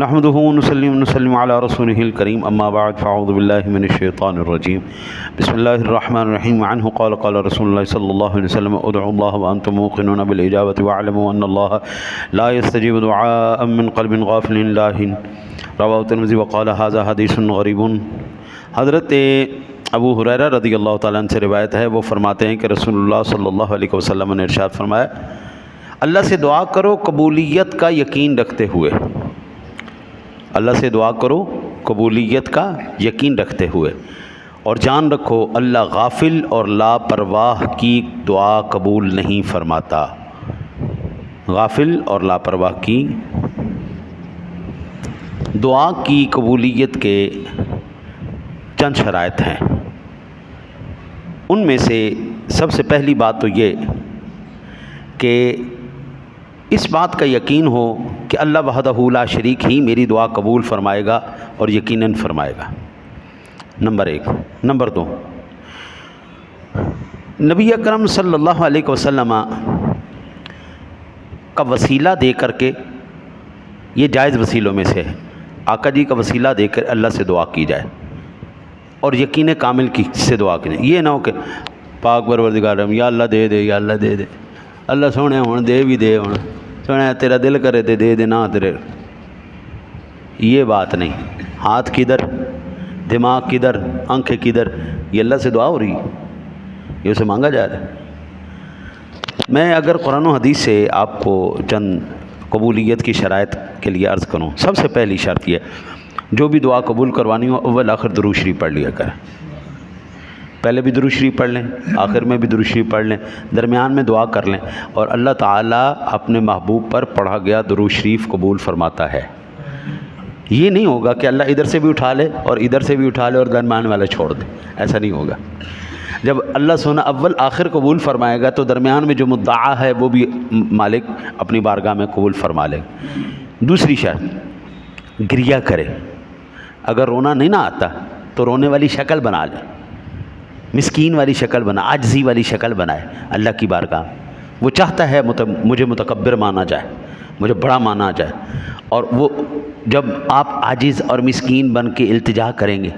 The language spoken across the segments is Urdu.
نحمده ونسلم علی رسوله الکریم اما بعد فاعوذ باللہ من الشیطان الرجیم بسم اللہ الرحمن الرحیم عنہ قال رسول اللہ صلی اللہ علیہ وسلم ادعوا اللہ وانتم موقنون بالاجابۃ واعلموا ان اللہ لا يستجیب دعاء من قلب غافل لاہ رواه الترمذی وقال هذا حدیث غریب۔ حضرت ابو ہریرہ رضی اللہ تعالیٰ عنہ سے روایت ہے، وہ فرماتے ہیں کہ رسول اللہ صلی اللہ علیہ وسلم نے ارشاد فرمایا، اللہ سے دعا کرو قبولیت کا یقین رکھتے ہوئے، اللہ سے دعا کرو قبولیت کا یقین رکھتے ہوئے، اور جان رکھو اللہ غافل اور لاپرواہ کی دعا قبول نہیں فرماتا۔ غافل اور لاپرواہ کی دعا کی قبولیت کے چند شرائط ہیں، ان میں سے سب سے پہلی بات تو یہ کہ اس بات کا یقین ہو کہ اللہ وحدہ لا شریک ہی میری دعا قبول فرمائے گا اور یقیناً فرمائے گا، نمبر ایک۔ نمبر دو، نبی اکرم صلی اللہ علیہ وسلم کا وسیلہ دے کر کے، یہ جائز وسیلوں میں سے ہے، آقا جی کا وسیلہ دے کر اللہ سے دعا کی جائے اور یقین کامل کی سے دعا کی جائے۔ یہ نہ ہو کہ پاک پروردگار یا اللہ دے دے، یا اللہ دے دے، اللہ سونے ہوں دے بھی دے، ہوں سونے تیرا دل کرے تے دے دے، نہ تیرے، یہ بات نہیں۔ ہاتھ کدھر، دماغ کدھر، آنکھیں کدھر، یہ اللہ سے دعا ہو رہی ہے، یہ اسے مانگا جا رہا ہے۔ میں اگر قرآن و حدیث سے آپ کو چند قبولیت کی شرائط کے لیے عرض کروں، سب سے پہلی شرط یہ، جو بھی دعا قبول کروانی ہو اول آخر درود شریف پڑھ لیا کریں، پہلے بھی درود شریف پڑھ لیں، آخر میں بھی درود شریف پڑھ لیں، درمیان میں دعا کر لیں، اور اللہ تعالیٰ اپنے محبوب پر پڑھا گیا درود شریف قبول فرماتا ہے۔ یہ نہیں ہوگا کہ اللہ ادھر سے بھی اٹھا لے اور ادھر سے بھی اٹھا لے اور درمیان والا چھوڑ دے، ایسا نہیں ہوگا۔ جب اللہ سونا اول آخر قبول فرمائے گا تو درمیان میں جو مدعا ہے وہ بھی مالک اپنی بارگاہ میں قبول فرما لے گا۔ دوسری شرط، گریہ کرے، اگر رونا نہیں نہ آتا تو رونے والی شکل بنا لے، مسکین والی شکل بنا، عاجزی والی شکل بنائے اللہ کی بارگاہ۔ وہ چاہتا ہے مجھے متکبر مانا جائے، مجھے بڑا مانا جائے، اور وہ جب آپ عاجز اور مسکین بن کے التجا کریں گے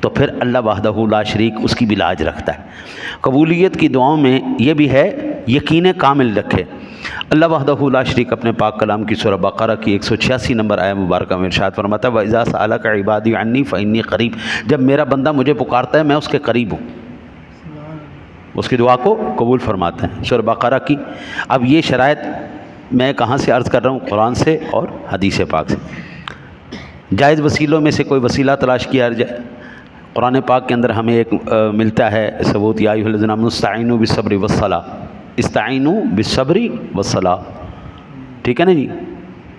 تو پھر اللہ وحدہ لا شریک اس کی بھی لاج رکھتا ہے۔ قبولیت کی دعاؤں میں یہ بھی ہے، یقین کامل رکھے۔ اللہ وحدہ لا شریک اپنے پاک کلام کی سورہ بقرہ کی 186 نمبر آیہ مبارکہ میں ارشاد فرماتا ہے، وَإِذَا سَأَلَكَ عِبَادِي عَنِّي فَإِنِّي قَرِيبٌ، جب میرا بندہ مجھے پکارتا ہے میں اس کے قریب ہوں، اس کی دعا کو قبول فرماتا ہے، سورہ بقرہ کی۔ اب یہ شرائط میں کہاں سے عرض کر رہا ہوں؟ قرآن سے اور حدیث پاک سے۔ جائز وسیلوں میں سے کوئی وسیلہ تلاش کیا جائے، قرآن پاک کے اندر ہمیں ایک ملتا ہے ثبوت، یا ایھا الذین آمنوا استعینوا بالصبر والصلاۃ، استعینوا بالصبر والصلاۃ، ٹھیک ہے نا جی؟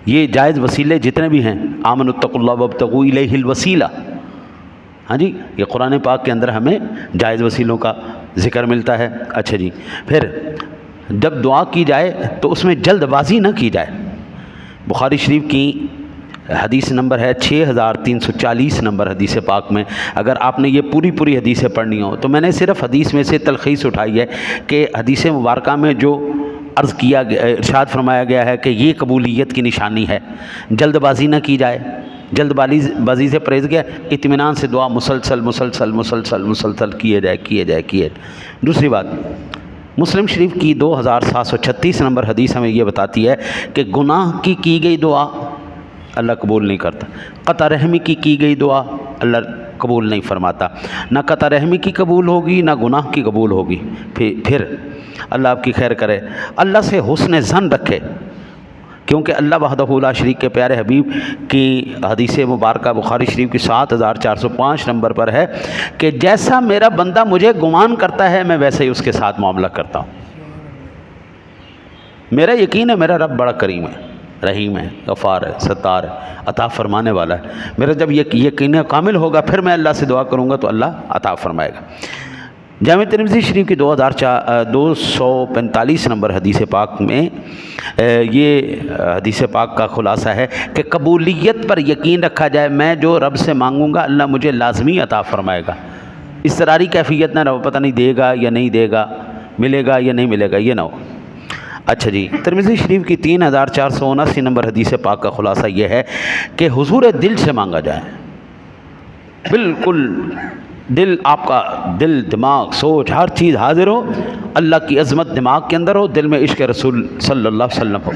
یہ جائز وسیلے جتنے بھی ہیں، آمنوا اتقوا اللہ وابتغوا الیہ الوسیلہ، ہاں جی، یہ قرآن پاک کے اندر ہمیں جائز وسیلوں کا ذکر ملتا ہے۔ اچھا جی، پھر جب دعا کی جائے تو اس میں جلد بازی نہ کی جائے۔ بخاری شریف کی حدیث نمبر ہے 6340 نمبر حدیث پاک میں، اگر آپ نے یہ پوری حدیثیں پڑھنی ہو تو میں نے صرف حدیث میں سے تلخیص اٹھائی ہے کہ حدیث مبارکہ میں جو عرض کیا گیا، ارشاد فرمایا گیا ہے کہ یہ قبولیت کی نشانی ہے، جلد بازی نہ کی جائے، جلد بازی سے پرہیز گیا، اطمینان سے دعا مسلسل کیے جائے۔ دوسری بات، مسلم شریف کی 2736 نمبر حدیث ہمیں یہ بتاتی ہے کہ گناہ کی گئی دعا اللہ قبول نہیں کرتا، قطع رحمی کی گئی دعا اللہ قبول نہیں فرماتا، نہ قطع رحمی کی قبول ہوگی نہ گناہ کی قبول ہوگی۔ پھر اللہ آپ کی خیر کرے، اللہ سے حسن ظن رکھے، کیونکہ اللہ وحدہ لا شریک کے پیارے حبیب کی حدیث مبارکہ بخاری شریف کی 7405 نمبر پر ہے کہ جیسا میرا بندہ مجھے گمان کرتا ہے میں ویسے ہی اس کے ساتھ معاملہ کرتا ہوں۔ میرا یقین ہے میرا رب بڑا کریم ہے، رحیم ہے، غفار ہے، ستار ہے، عطا فرمانے والا ہے۔ میرا جب یقین کامل ہوگا پھر میں اللہ سے دعا کروں گا تو اللہ عطا فرمائے گا۔ جامع ترمذی شریف کی 2245 نمبر حدیث پاک میں یہ حدیث پاک کا خلاصہ ہے کہ قبولیت پر یقین رکھا جائے، میں جو رب سے مانگوں گا اللہ مجھے لازمی عطا فرمائے گا۔ اضطراری کیفیت نہ رہو، پتہ نہیں دے گا یا نہیں دے گا، ملے گا یا نہیں ملے گا، یہ نہ ہو۔ اچھا جی، ترمذی شریف کی 3479 نمبر حدیث پاک کا خلاصہ یہ ہے کہ حضور دل سے مانگا جائے، بالکل دل، آپ کا دل، دماغ، سوچ، ہر چیز حاضر ہو، اللہ کی عظمت دماغ کے اندر ہو، دل میں عشق رسول صلی اللہ علیہ وسلم ہو،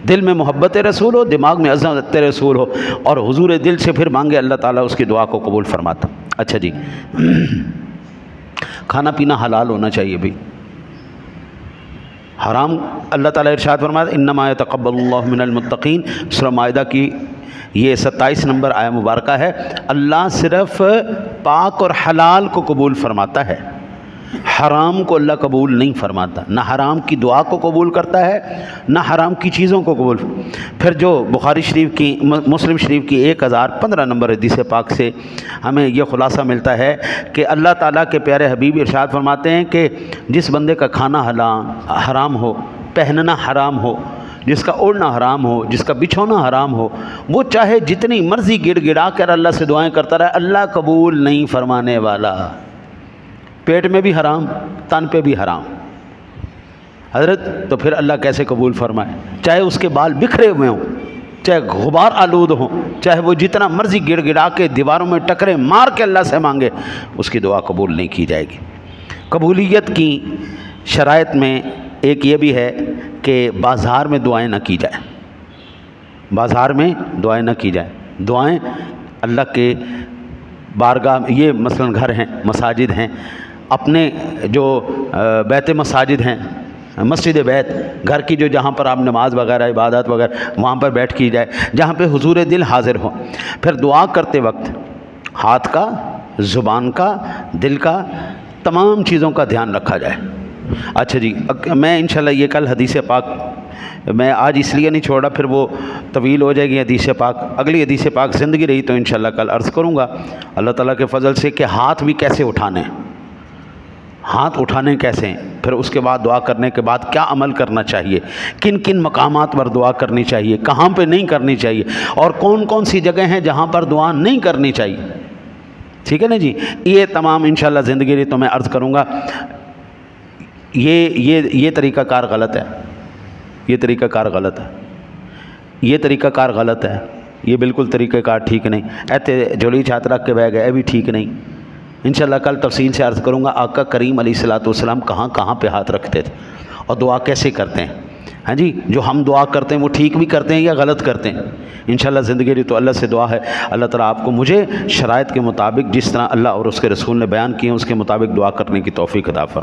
دل میں محبت رسول ہو، دماغ میں عظمت رسول ہو، اور حضور دل سے پھر مانگے، اللہ تعالیٰ اس کی دعا کو قبول فرماتا۔ اچھا جی، کھانا پینا حلال ہونا چاہیے بھائی، حرام، اللہ تعالیٰ ارشاد فرماتا انما یتقبل اللہ من المتقین، سورہ مائدہ کی یہ 27 نمبر آیہ مبارکہ ہے۔ اللہ صرف پاک اور حلال کو قبول فرماتا ہے، حرام کو اللہ قبول نہیں فرماتا، نہ حرام کی دعا کو قبول کرتا ہے، نہ حرام کی چیزوں کو قبول۔ پھر جو بخاری شریف کی، مسلم شریف کی 1015 نمبر حدیث پاک سے ہمیں یہ خلاصہ ملتا ہے کہ اللہ تعالیٰ کے پیارے حبیب ارشاد فرماتے ہیں کہ جس بندے کا کھانا حرام ہو، پہننا حرام ہو، جس کا اوڑھنا حرام ہو، جس کا بچھونا حرام ہو، وہ چاہے جتنی مرضی گڑ گڑا کر اللہ سے دعائیں کرتا رہے، اللہ قبول نہیں فرمانے والا۔ پیٹ میں بھی حرام، تن پہ بھی حرام حضرت، تو پھر اللہ کیسے قبول فرمائے؟ چاہے اس کے بال بکھرے ہوئے ہوں، چاہے غبار آلود ہوں، چاہے وہ جتنا مرضی گڑ گڑا کے دیواروں میں ٹکرے مار کے اللہ سے مانگے، اس کی دعا قبول نہیں کی جائے گی۔ قبولیت کی شرائط میں ایک یہ بھی ہے کہ بازار میں دعائیں نہ کی جائیں، بازار میں دعائیں نہ کی جائیں، دعائیں اللہ کے بارگاہ، یہ مثلا گھر ہیں، مساجد ہیں، اپنے جو بیت مساجد ہیں، مسجد بیت، گھر کی جو جہاں پر آپ نماز وغیرہ، عبادات وغیرہ، وہاں پر بیٹھ کی جائے جہاں پہ حضور دل حاضر ہو۔ پھر دعا کرتے وقت ہاتھ کا، زبان کا، دل کا، تمام چیزوں کا دھیان رکھا جائے۔ اچھا جی، میں انشاءاللہ یہ کل حدیث پاک میں آج اس لیے نہیں چھوڑا، پھر وہ طویل ہو جائے گی حدیث پاک، اگلی حدیث پاک زندگی رہی تو انشاءاللہ کل عرض کروں گا اللہ تعالیٰ کے فضل سے کہ ہاتھ بھی کیسے اٹھانے، ہاتھ اٹھانے کیسے ہیں، پھر اس کے بعد دعا کرنے کے بعد کیا عمل کرنا چاہیے، کن کن مقامات پر دعا کرنی چاہیے، کہاں پہ نہیں کرنی چاہیے، اور کون کون سی جگہ ہیں جہاں پر دعا نہیں کرنی چاہیے۔ ٹھیک ہے نا جی، یہ تمام انشاءاللہ زندگی رہی تو میں عرض کروں گا۔ یہ طریقہ کار غلط ہے، یہ طریقہ کار غلط ہے، یہ طریقہ کار غلط ہے، یہ بالکل طریقہ کار ٹھیک نہیں۔ ایتے جھولی چھات رکھ کے بہ گئے بھی ٹھیک نہیں۔ انشاءاللہ کل تفصیل سے عرض کروں گا آقا کریم علیہ الصلوۃ والسلام کہاں کہاں پہ ہاتھ رکھتے تھے اور دعا کیسے کرتے ہیں۔ ہاں جی، جو ہم دعا کرتے ہیں وہ ٹھیک بھی کرتے ہیں یا غلط کرتے ہیں۔ انشاءاللہ زندگی رہی تو اللہ سے دعا ہے اللہ تعالیٰ آپ کو مجھے شرائط کے مطابق جس طرح اللہ اور اس کے رسول نے بیان کیے ہیں اس کے مطابق دعا کرنے کی توفیق عطا فرمائے۔